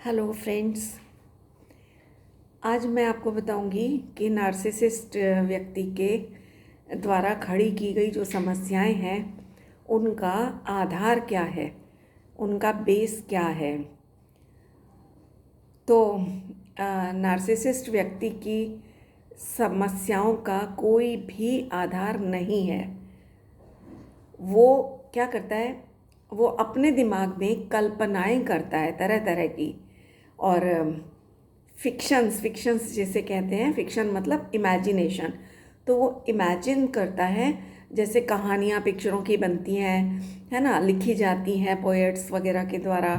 Hello friends. आज मैं आपको बताऊंगी कि नार्सिसिस्ट व्यक्ति के द्वारा खड़ी की गई जो समस्याएं हैं उनका आधार क्या है, उनका बेस क्या है। तो नार्सिसिस्ट व्यक्ति की समस्याओं का कोई भी आधार नहीं है। वो क्या करता है, वो अपने दिमाग में कल्पनाएं करता है तरह तरह की, और फिक्शंस जिसे कहते हैं। फिक्शन मतलब इमेजिनेशन। तो वो इमेजिन करता है, जैसे कहानियाँ पिक्चरों की बनती हैं, है ना, लिखी जाती हैं पोएट्स वगैरह के द्वारा,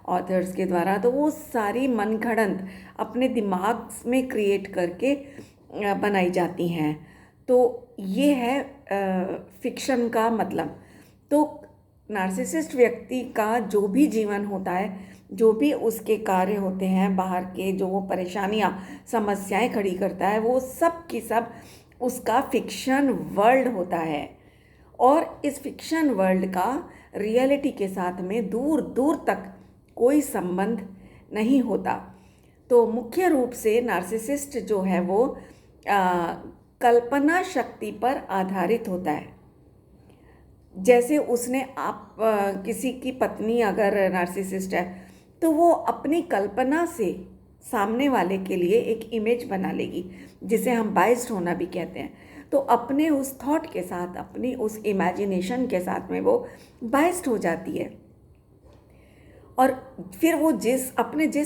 ऑथर्स के द्वारा। तो वो सारी मनगढ़ंत अपने दिमाग में क्रिएट करके बनाई जाती हैं। तो ये है फिक्शन का मतलब। तो नार्सिसिस्ट व्यक्ति का जो भी जीवन होता है, जो भी उसके कार्य होते हैं बाहर के, जो वो परेशानियाँ समस्याएं खड़ी करता है, वो सब की सब उसका फिक्शन वर्ल्ड होता है। और इस फिक्शन वर्ल्ड का रियलिटी के साथ में दूर दूर तक कोई संबंध नहीं होता। तो मुख्य रूप से नार्सिसिस्ट जो है वो कल्पना शक्ति पर आधारित होता है। जैसे उसने किसी की पत्नी अगर नार्सिसिस्ट है तो वो अपनी कल्पना से सामने वाले के लिए एक इमेज बना लेगी, जिसे हम बाइस्ड होना भी कहते हैं। तो अपने उस थॉट के साथ, अपनी उस इमेजिनेशन के साथ में वो बाइस्ड हो जाती है, और फिर वो जिस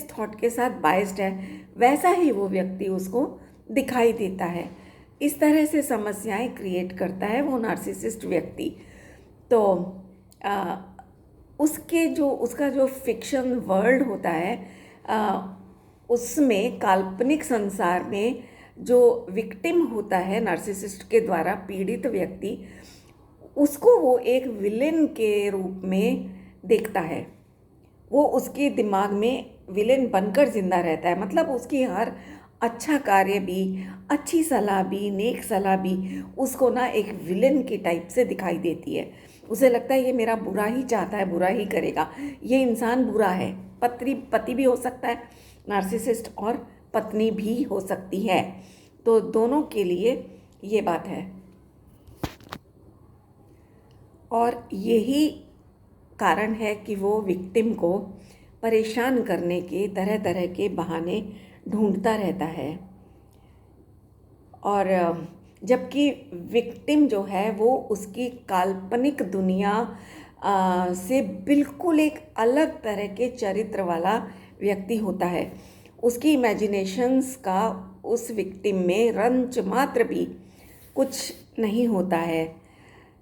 थॉट के साथ बाइस्ड है वैसा ही वो व्यक्ति उसको दिखाई देता है। इस तरह से समस्याएं क्रिएट करता है वो नार्सिसिस्ट व्यक्ति। तो उसका जो फिक्शन वर्ल्ड होता है, उसमें काल्पनिक संसार में जो विक्टिम होता है नार्सिसिस्ट के द्वारा पीड़ित व्यक्ति, उसको वो एक विलेन के रूप में देखता है। वो उसके दिमाग में विलेन बनकर जिंदा रहता है। मतलब उसकी हर अच्छा कार्य भी, अच्छी सलाह भी, नेक सलाह भी उसको ना एक विलेन की टाइप से दिखाई देती है। उसे लगता है ये मेरा बुरा ही चाहता है, बुरा ही करेगा, ये इंसान बुरा है। पति भी हो सकता है नार्सिसिस्ट, और पत्नी भी हो सकती है। तो दोनों के लिए ये बात है, और यही कारण है कि वो विक्टिम को परेशान करने के तरह तरह के बहाने ढूंढता रहता है। और जबकि विक्टिम जो है वो उसकी काल्पनिक दुनिया से बिल्कुल एक अलग तरह के चरित्र वाला व्यक्ति होता है। उसकी इमेजिनेशंस का उस विक्टिम में रंच मात्र भी कुछ नहीं होता है,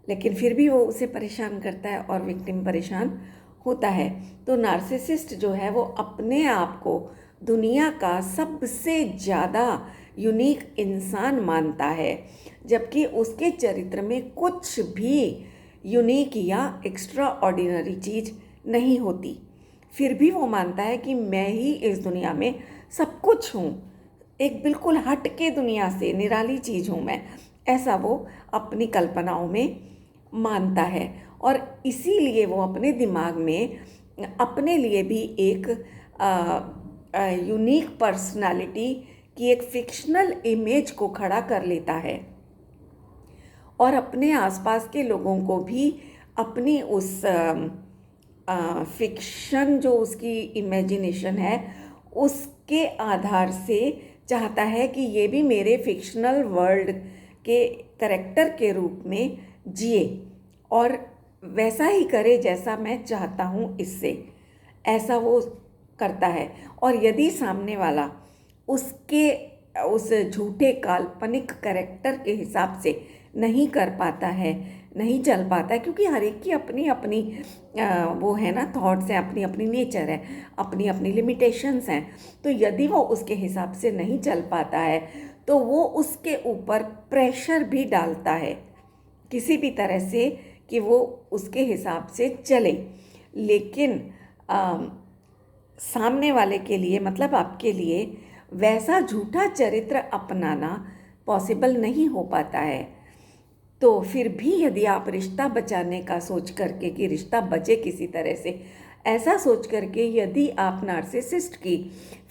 लेकिन फिर भी वो उसे परेशान करता है और विक्टिम परेशान होता है। तो नार्सिसिस्ट जो है वो अपने आप को दुनिया का सबसे ज़्यादा यूनिक इंसान मानता है, जबकि उसके चरित्र में कुछ भी यूनिक या एक्स्ट्रा ऑर्डिनरी चीज़ नहीं होती। फिर भी वो मानता है कि मैं ही इस दुनिया में सब कुछ हूँ, एक बिल्कुल हट के दुनिया से निराली चीज़ हूँ मैं, ऐसा वो अपनी कल्पनाओं में मानता है। और इसीलिए वो अपने दिमाग में अपने लिए भी एक यूनिक पर्सनालिटी की एक फिक्शनल इमेज को खड़ा कर लेता है, और अपने आसपास के लोगों को भी अपनी उस फिक्शन जो उसकी इमेजिनेशन है उसके आधार से चाहता है कि ये भी मेरे फिक्शनल वर्ल्ड के करेक्टर के रूप में जिए और वैसा ही करे जैसा मैं चाहता हूँ इससे। ऐसा वो करता है। और यदि सामने वाला उसके उस झूठे काल्पनिक कैरेक्टर के हिसाब से नहीं कर पाता है, नहीं चल पाता है, क्योंकि हर एक की अपनी अपनी वो है ना, थॉट्स हैं, अपनी अपनी नेचर है, अपनी अपनी लिमिटेशंस हैं। तो यदि वो उसके हिसाब से नहीं चल पाता है तो वो उसके ऊपर प्रेशर भी डालता है किसी भी तरह से कि वो उसके हिसाब से चले। लेकिन सामने वाले के लिए, मतलब आपके लिए, वैसा झूठा चरित्र अपनाना पॉसिबल नहीं हो पाता है। तो फिर भी यदि आप रिश्ता बचाने का सोच करके कि रिश्ता बचे किसी तरह से, ऐसा सोच करके यदि आप नार्सिसिस्ट की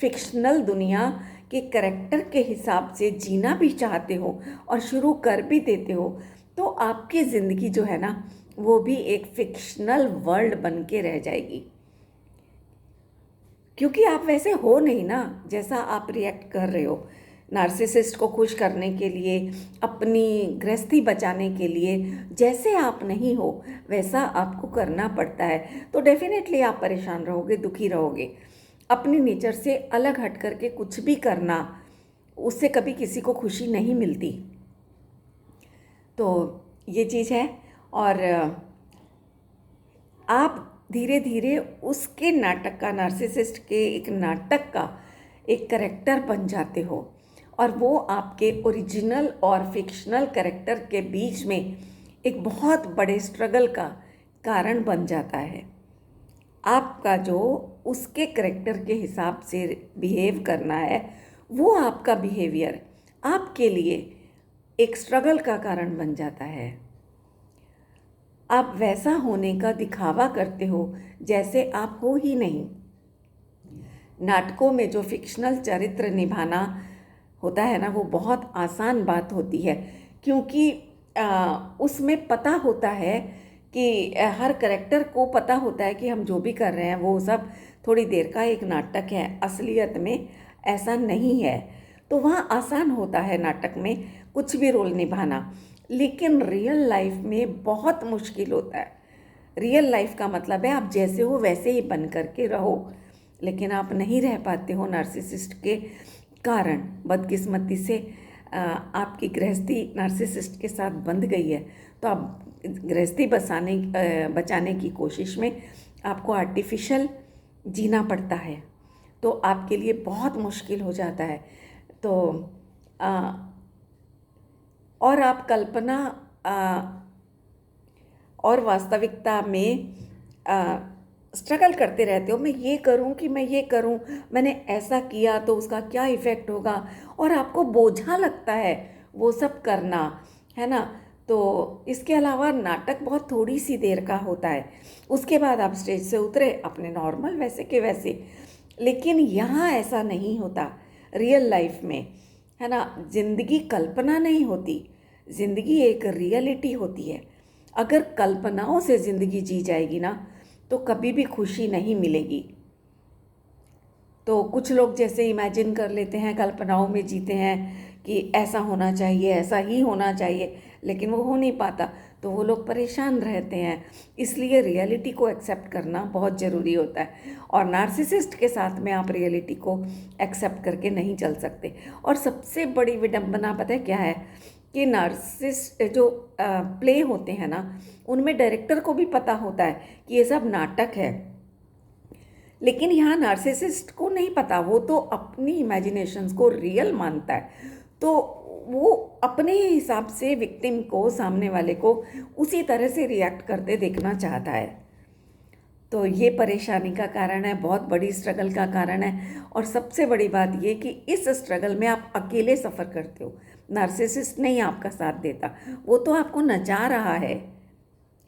फिक्शनल दुनिया के करेक्टर के हिसाब से जीना भी चाहते हो और शुरू कर भी देते हो, तो आपकी ज़िंदगी जो है ना वो भी एक फिक्शनल वर्ल्ड बन के रह जाएगी, क्योंकि आप वैसे हो नहीं ना जैसा आप रिएक्ट कर रहे हो। नार्सिसिस्ट को खुश करने के लिए, अपनी गृहस्थी बचाने के लिए जैसे आप नहीं हो वैसा आपको करना पड़ता है, तो डेफिनेटली आप परेशान रहोगे, दुखी रहोगे। अपनी नेचर से अलग हट करके कुछ भी करना, उससे कभी किसी को खुशी नहीं मिलती। तो ये चीज़ है। और आप धीरे धीरे उसके नाटक का, नार्सिसिस्ट के एक नाटक का एक करेक्टर बन जाते हो, और वो आपके ओरिजिनल और फिक्शनल करेक्टर के बीच में एक बहुत बड़े स्ट्रगल का कारण बन जाता है। आपका जो उसके करेक्टर के हिसाब से बिहेव करना है, वो आपका बिहेवियर आपके लिए एक स्ट्रगल का कारण बन जाता है। आप वैसा होने का दिखावा करते हो जैसे आप हो ही नहीं। नाटकों में जो फिक्शनल चरित्र निभाना होता है ना, वो बहुत आसान बात होती है, क्योंकि उसमें पता होता है कि हर करेक्टर को पता होता है कि हम जो भी कर रहे हैं वो सब थोड़ी देर का एक नाटक है, असलियत में ऐसा नहीं है। तो वहाँ आसान होता है नाटक में कुछ भी रोल निभाना, लेकिन रियल लाइफ में बहुत मुश्किल होता है। रियल लाइफ का मतलब है आप जैसे हो वैसे ही बन करके रहो, लेकिन आप नहीं रह पाते हो नार्सिसिस्ट के कारण। बदकिस्मती से आपकी गृहस्थी नार्सिसिस्ट के साथ बंध गई है, तो आप गृहस्थी बचाने की कोशिश में आपको आर्टिफिशियल जीना पड़ता है, तो आपके लिए बहुत मुश्किल हो जाता है। तो और आप कल्पना और वास्तविकता में स्ट्रगल करते रहते हो, मैं ये करूं कि मैं ये करूं, मैंने ऐसा किया तो उसका क्या इफ़ेक्ट होगा, और आपको बोझा लगता है वो सब करना, है ना। तो इसके अलावा नाटक बहुत थोड़ी सी देर का होता है, उसके बाद आप स्टेज से उतरे अपने नॉर्मल वैसे के वैसे। लेकिन यहाँ ऐसा नहीं होता रियल लाइफ में, है ना। ज़िंदगी कल्पना नहीं होती, ज़िंदगी एक रियलिटी होती है। अगर कल्पनाओं से ज़िंदगी जी जाएगी ना, तो कभी भी खुशी नहीं मिलेगी। तो कुछ लोग जैसे इमेजिन कर लेते हैं, कल्पनाओं में जीते हैं कि ऐसा होना चाहिए, ऐसा ही होना चाहिए, लेकिन वो हो नहीं पाता, तो वो लोग परेशान रहते हैं। इसलिए रियलिटी को एक्सेप्ट करना बहुत ज़रूरी होता है, और नार्सिसिस्ट के साथ में आप रियलिटी को एक्सेप्ट करके नहीं चल सकते। और सबसे बड़ी विडंबना पता है क्या है, कि नार्सिसिस्ट जो प्ले होते हैं ना, उनमें डायरेक्टर को भी पता होता है कि ये सब नाटक है, लेकिन यहाँ नार्सिसिस्ट को नहीं पता, वो तो अपनी इमेजिनेशंस को रियल मानता है, तो वो अपने हिसाब से विक्टिम को, सामने वाले को उसी तरह से रिएक्ट करते देखना चाहता है। तो ये परेशानी का कारण है, बहुत बड़ी स्ट्रगल का कारण है। और सबसे बड़ी बात ये कि इस स्ट्रगल में आप अकेले सफ़र करते हो, नार्सिसिस्ट नहीं आपका साथ देता, वो तो आपको नचा रहा है,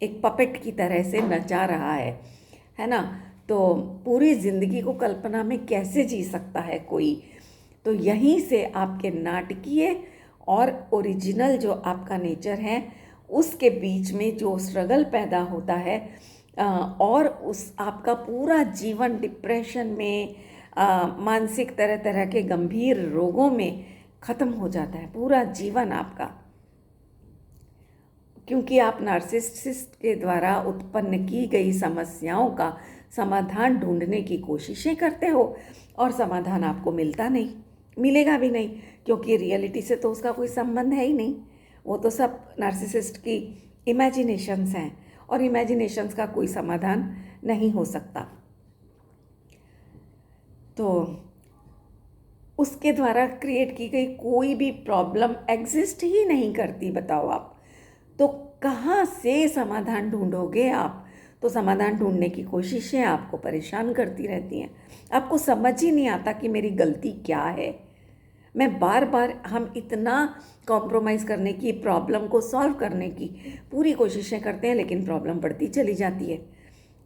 एक पपेट की तरह से नचा रहा है ना। तो पूरी ज़िंदगी को कल्पना में कैसे जी सकता है कोई। तो यहीं से आपके नाटकीय और ओरिजिनल जो आपका नेचर है उसके बीच में जो स्ट्रगल पैदा होता है, और उस आपका पूरा जीवन डिप्रेशन में, मानसिक तरह तरह के गंभीर रोगों में ख़त्म हो जाता है, पूरा जीवन आपका, क्योंकि आप नार्सिसिस्ट के द्वारा उत्पन्न की गई समस्याओं का समाधान ढूंढने की कोशिशें करते हो, और समाधान आपको मिलता नहीं, मिलेगा भी नहीं, क्योंकि रियलिटी से तो उसका कोई संबंध है ही नहीं। वो तो सब नार्सिसिस्ट की इमेजिनेशंस हैं, और इमेजिनेशंस का कोई समाधान नहीं हो सकता। तो उसके द्वारा क्रिएट की गई कोई भी प्रॉब्लम एग्जिस्ट ही नहीं करती, बताओ आप। तो कहाँ से समाधान ढूंढोगे आप। तो समाधान ढूंढने की कोशिशें आपको परेशान करती रहती हैं, आपको समझ ही नहीं आता कि मेरी गलती क्या है। मैं बार बार, हम इतना कॉम्प्रोमाइज़ करने की, प्रॉब्लम को सॉल्व करने की पूरी कोशिशें करते हैं, लेकिन प्रॉब्लम बढ़ती चली जाती है।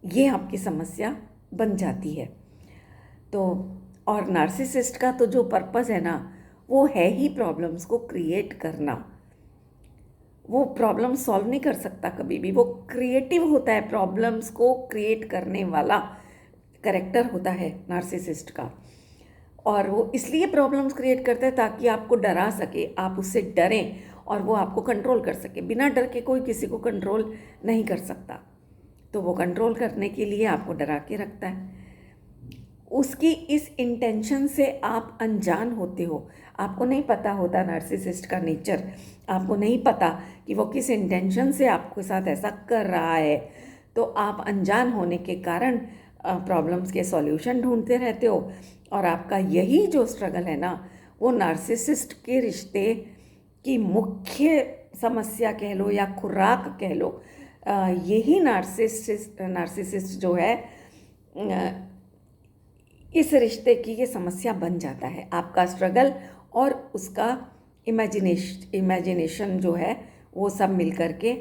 ये आपकी समस्या बन जाती है। तो और नार्सिसिस्ट का तो जो पर्पस है ना, वो है ही प्रॉब्लम्स को क्रिएट करना। वो प्रॉब्लम सॉल्व नहीं कर सकता कभी भी, वो क्रिएटिव होता है, प्रॉब्लम्स को क्रिएट करने वाला करेक्टर होता है नार्सिसिस्ट का। और वो इसलिए प्रॉब्लम्स क्रिएट करता है ताकि आपको डरा सके, आप उससे डरें और वो आपको कंट्रोल कर सके। बिना डर के कोई किसी को कंट्रोल नहीं कर सकता, तो वो कंट्रोल करने के लिए आपको डरा के रखता है। उसकी इस इंटेंशन से आप अनजान होते हो, आपको नहीं पता होता नार्सिसिस्ट का नेचर, आपको नहीं पता कि वो किस इंटेंशन से आपके साथ ऐसा कर रहा है। तो आप अनजान होने के कारण प्रॉब्लम्स के सॉल्यूशन ढूंढते रहते हो। और आपका यही जो स्ट्रगल है ना, वो नार्सिसिस्ट के रिश्ते की मुख्य समस्या कह लो या खुराक कह लो। यही नार्सिसिस्ट जो है इस रिश्ते की ये समस्या बन जाता है। आपका स्ट्रगल और उसका इमेजिनेशन जो है वो सब मिल कर के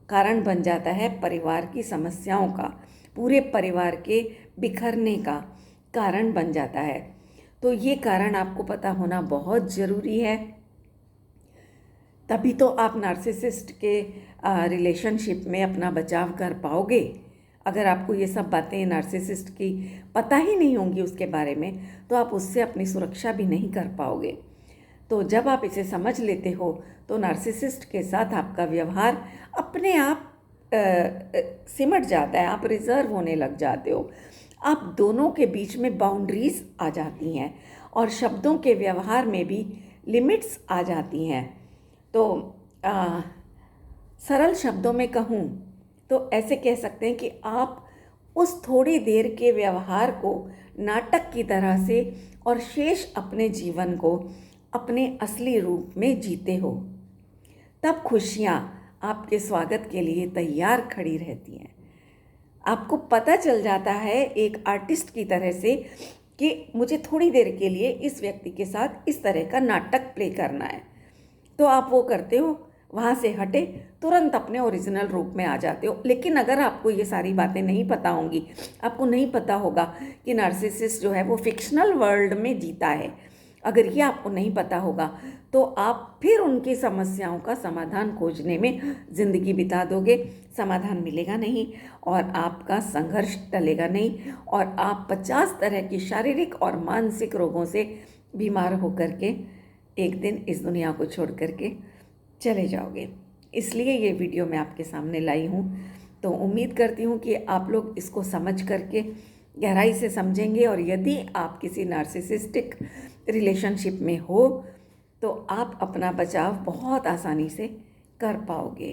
कारण बन जाता है परिवार की समस्याओं का, पूरे परिवार के बिखरने का कारण बन जाता है। तो ये कारण आपको पता होना बहुत ज़रूरी है, तभी तो आप नार्सिसिस्ट के रिलेशनशिप में अपना बचाव कर पाओगे। अगर आपको ये सब बातें नार्सिसिस्ट की पता ही नहीं होंगी उसके बारे में, तो आप उससे अपनी सुरक्षा भी नहीं कर पाओगे। तो जब आप इसे समझ लेते हो तो नार्सिसिस्ट के साथ आपका व्यवहार अपने आप सिमट जाता है, आप रिजर्व होने लग जाते हो, आप दोनों के बीच में बाउंड्रीज आ जाती हैं और शब्दों के व्यवहार में भी लिमिट्स आ जाती हैं। तो सरल शब्दों में कहूँ तो ऐसे कह सकते हैं कि आप उस थोड़ी देर के व्यवहार को नाटक की तरह से और शेष अपने जीवन को अपने असली रूप में जीते हो। तब खुशियाँ आपके स्वागत के लिए तैयार खड़ी रहती हैं। आपको पता चल जाता है एक आर्टिस्ट की तरह से कि मुझे थोड़ी देर के लिए इस व्यक्ति के साथ इस तरह का नाटक प्ले करना है, तो आप वो करते हो, वहाँ से हटे तुरंत अपने ओरिजिनल रूप में आ जाते हो। लेकिन अगर आपको ये सारी बातें नहीं पता होंगी, आपको नहीं पता होगा कि नार्सिसिस्ट जो है वो फिक्शनल वर्ल्ड में जीता है, अगर ये आपको नहीं पता होगा तो आप फिर उनकी समस्याओं का समाधान खोजने में ज़िंदगी बिता दोगे, समाधान मिलेगा नहीं और आपका संघर्ष टलेगा नहीं और आप 50 तरह की शारीरिक और मानसिक रोगों से बीमार होकर के एक दिन इस दुनिया को छोड़ करके चले जाओगे। इसलिए ये वीडियो मैं आपके सामने लाई हूँ। तो उम्मीद करती हूँ कि आप लोग इसको समझ करके गहराई से समझेंगे और यदि आप किसी नार्सिसिस्टिक रिलेशनशिप में हो तो आप अपना बचाव बहुत आसानी से कर पाओगे।